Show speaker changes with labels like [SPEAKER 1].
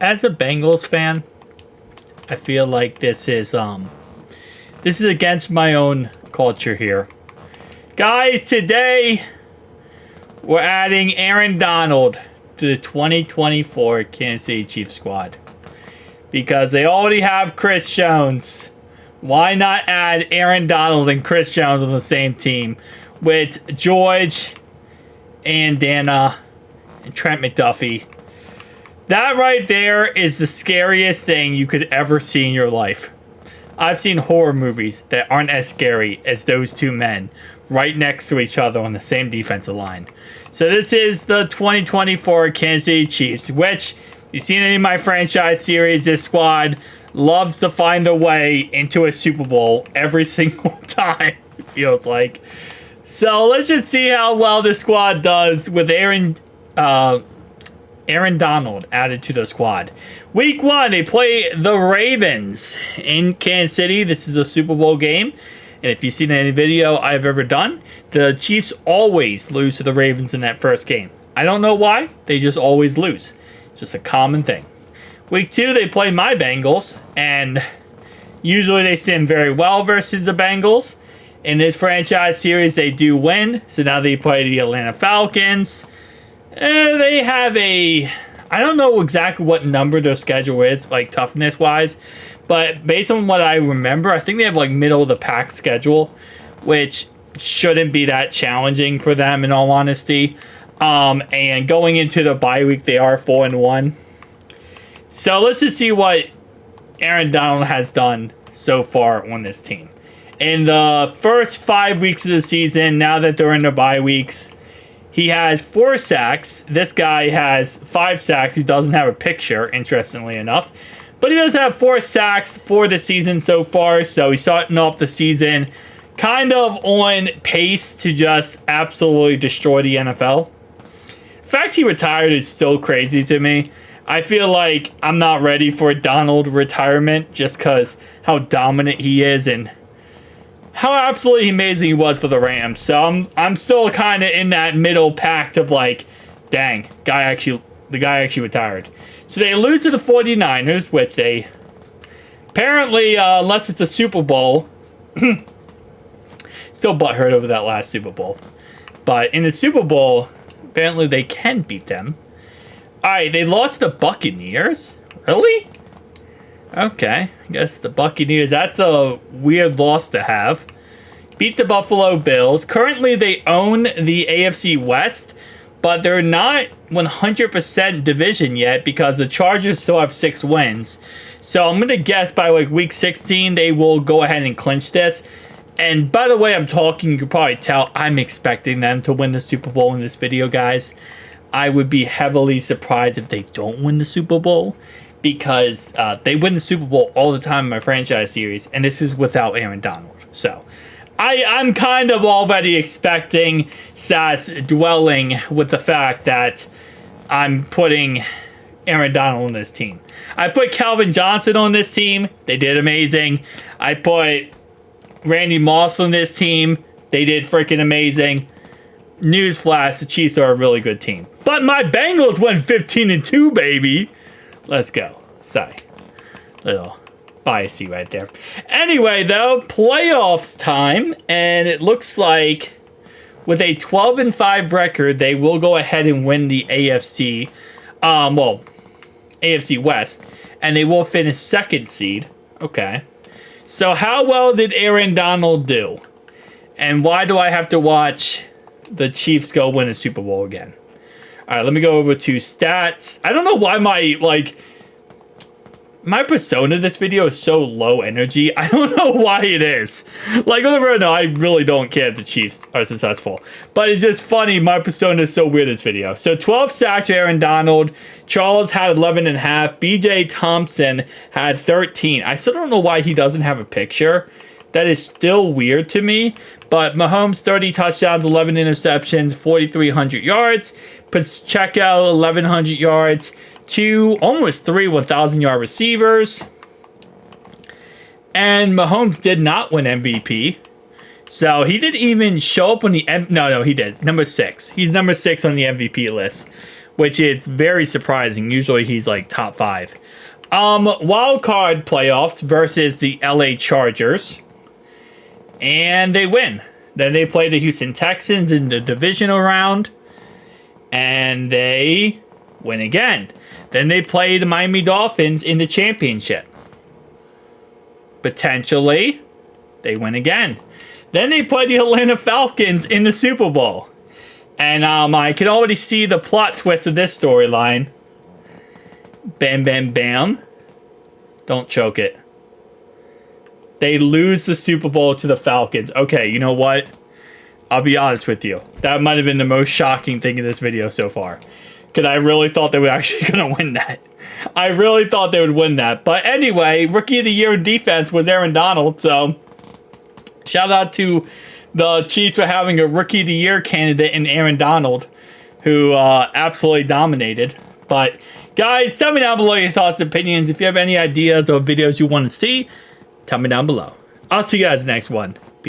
[SPEAKER 1] As a Bengals fan, I feel like this is against my own culture here. Guys, today we're adding Aaron Donald to the 2024 Kansas City Chiefs squad. Because they already have Chris Jones. Why not add Aaron Donald and Chris Jones on the same team with George and Dana and Trent McDuffie? That right there is the scariest thing you could ever see in your life. I've seen horror movies that aren't as scary as those two men right next to each other on the same defensive line. So this is the 2024 Kansas City Chiefs, which you've seen in my franchise series. This squad loves to find a way into a Super Bowl every single time, it feels like. So let's just see how well this squad does with Aaron Donald added to the squad. Week 1, they play the Ravens in Kansas City. This is a Super Bowl game. And if you've seen any video I've ever done, the Chiefs always lose to the Ravens in that first game. I don't know why. They just always lose. Just a common thing. Week 2, they play my Bengals. And usually they sim very well versus the Bengals. In this franchise series, they do win. So now they play the Atlanta Falcons. They have I don't know exactly what number their schedule is, like toughness-wise. But based on what I remember, I think they have like middle of the pack schedule, which shouldn't be that challenging for them in all honesty. And going into the bye week, they are 4-1. So let's just see what Aaron Donald has done so far on this team. In the first 5 weeks of the season, now that they're in the bye weeks, he has 4 sacks. This guy has 5 sacks who doesn't have a picture, interestingly enough. But he does have 4 sacks for the season so far. So he's starting off the season kind of on pace to just absolutely destroy the NFL. The fact he retired is still crazy to me. I feel like I'm not ready for a Donald retirement just because how dominant he is and how absolutely amazing he was for the Rams. So I'm still kind of in that middle pact of like, dang, the guy actually retired. So they lose to the 49ers, which they apparently, unless it's a Super Bowl, still butthurt over that last Super Bowl. But in the Super Bowl, apparently they can beat them. All right, they lost to the Buccaneers. Really? Okay, I guess the Buccaneers, that's a weird loss to have. Beat the Buffalo Bills. Currently, they own the AFC West, but they're not 100% division yet because the Chargers still have 6 wins. So I'm going to guess by like week 16, they will go ahead and clinch this. And by the way I'm talking, you can probably tell I'm expecting them to win the Super Bowl in this video, guys. I would be heavily surprised if they don't win the Super Bowl because they win the Super Bowl all the time in my franchise series, and this is without Aaron Donald. So I'm kind of already expecting dwelling with the fact that I'm putting Aaron Donald on this team. I put Calvin Johnson on this team. They did amazing. I put Randy Moss on this team. They did freaking amazing. Newsflash, the Chiefs are a really good team. But my Bengals went 15-2, baby. Let's go. Sorry. Little biasy right there. Anyway, though, playoffs time. And it looks like with a 12-5 record, they will go ahead and win the AFC. AFC West. And they will finish 2nd seed. Okay. So how well did Aaron Donald do? And why do I have to watch the Chiefs go win a Super Bowl again? All right, let me go over to stats. I don't know why my persona in this video is so low energy. I don't know why it is. Like, whatever, no, I really don't care if the Chiefs are successful. But it's just funny, my persona is so weird in this video. So 12 sacks for Aaron Donald. Charles had 11.5. BJ Thompson had 13. I still don't know why he doesn't have a picture. That is still weird to me. But Mahomes, 30 touchdowns, 11 interceptions, 4,300 yards. Pacheco, 1,100 yards. Almost 3 1,000-yard receivers. And Mahomes did not win MVP. So he didn't even show up on the... No, he did. Number 6. He's number 6 on the MVP list. which is very surprising. Usually he's like top 5. Wild card playoffs versus the LA Chargers, and they win. Then they play the Houston Texans in the divisional round, and they win again. Then they play the Miami Dolphins in the championship. Potentially, they win again. Then they play the Atlanta Falcons in the Super Bowl. And I can already see the plot twist of this storyline. Bam, bam, bam. Don't choke it. They lose the Super Bowl to the Falcons. Okay, you know what? I'll be honest with you. That might have been the most shocking thing in this video so far. Because I really thought they were actually going to win that. I really thought they would win that. But anyway, Rookie of the Year in defense was Aaron Donald. So, shout out to the Chiefs for having a Rookie of the Year candidate in Aaron Donald, who absolutely dominated. But, guys, tell me down below your thoughts and opinions. If you have any ideas or videos you want to see, tell me down below. I'll see you guys next one.